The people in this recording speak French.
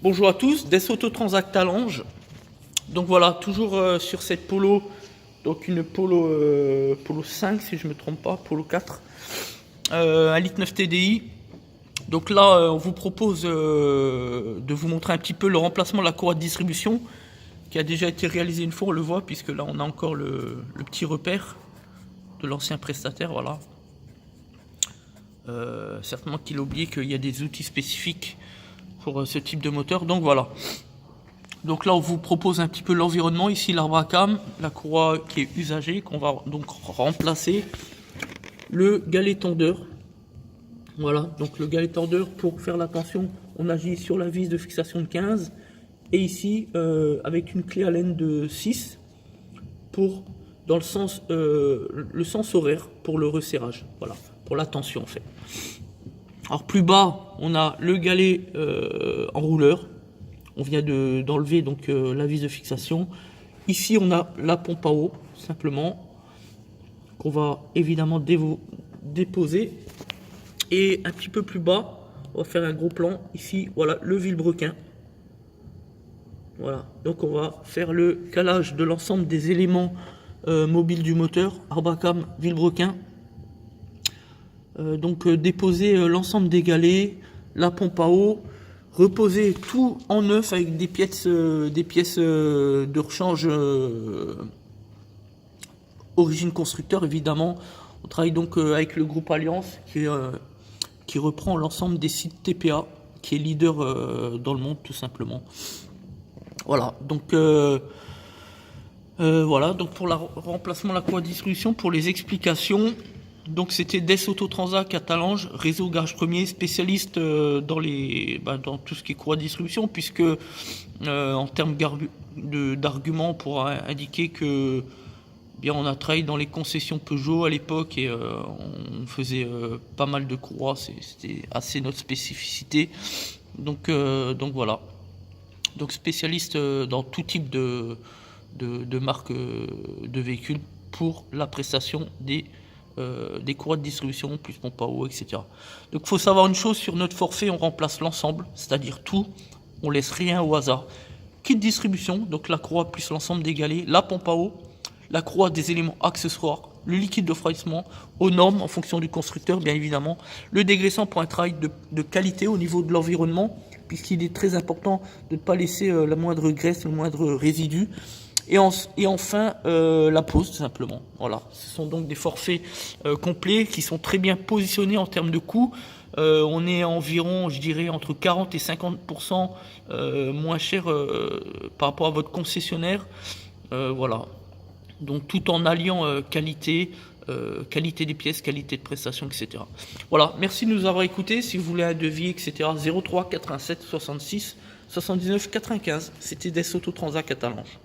Bonjour à tous, Des Autotransact Talange. Donc voilà, toujours sur cette Polo, donc une Polo 5 si je ne me trompe pas, Polo 4, 1,9 litre TDI. Donc là, on vous propose de vous montrer un petit peu le remplacement de la courroie de distribution qui a déjà été réalisé une fois, on le voit, puisque là on a encore le petit repère de l'ancien prestataire, voilà. Certainement qu'il a oublié qu'il y a des outils spécifiques pour ce type de moteur, donc voilà. Donc là on vous propose un petit peu l'environnement, ici l'arbre à cam, la courroie qui est usagée, qu'on va donc remplacer, le galet tendeur. Voilà, donc le galet tendeur, pour faire la tension, on agit sur la vis de fixation de 15, et ici avec une clé Allen de 6 pour dans le sens horaire pour le resserrage, voilà, pour la tension en fait. Alors plus bas, on a le galet en rouleur. On vient d'enlever donc la vis de fixation. Ici, on a la pompe à eau, simplement, qu'on va évidemment déposer. Et un petit peu plus bas, on va faire un gros plan. Ici, voilà, le vilebrequin. Voilà, donc on va faire le calage de l'ensemble des éléments mobiles du moteur, arbre à cam, vilebrequin. Donc déposer l'ensemble des galets, la pompe à eau, reposer tout en neuf avec des pièces de rechange origine constructeur évidemment. On travaille donc avec le groupe Alliance qui reprend l'ensemble des sites TPA, qui est leader dans le monde tout simplement. Voilà, donc voilà, donc pour le remplacement de la courroie de distribution, pour les explications. Donc c'était Des Autotransact à Talange, réseau garage premier, spécialiste dans tout ce qui est courroie de distribution, puisque en termes d'arguments, on pourra indiquer que bien on a travaillé dans les concessions Peugeot à l'époque et on faisait pas mal de courroies, c'était assez notre spécificité. Donc voilà. Donc spécialiste dans tout type de marques de véhicules pour la prestation des courroies de distribution, plus pompe à eau, etc. Donc il faut savoir une chose, sur notre forfait, on remplace l'ensemble, c'est-à-dire tout, on laisse rien au hasard. Kit distribution, donc la courroie plus l'ensemble des galets, la pompe à eau, la courroie des éléments accessoires, le liquide de refroidissement, aux normes en fonction du constructeur, bien évidemment, le dégraissant pour un travail de qualité au niveau de l'environnement, puisqu'il est très important de ne pas laisser la moindre graisse, le moindre résidu. Et enfin, la pose, tout simplement. Voilà, ce sont donc des forfaits complets qui sont très bien positionnés en termes de coût. On est environ, je dirais, entre 40 et 50% moins cher par rapport à votre concessionnaire. Voilà. Donc tout en alliant qualité des pièces, qualité de prestation, etc. Voilà, merci de nous avoir écoutés. Si vous voulez un devis, etc., 03 87 66 79 95. C'était Des Autotransact à Talange.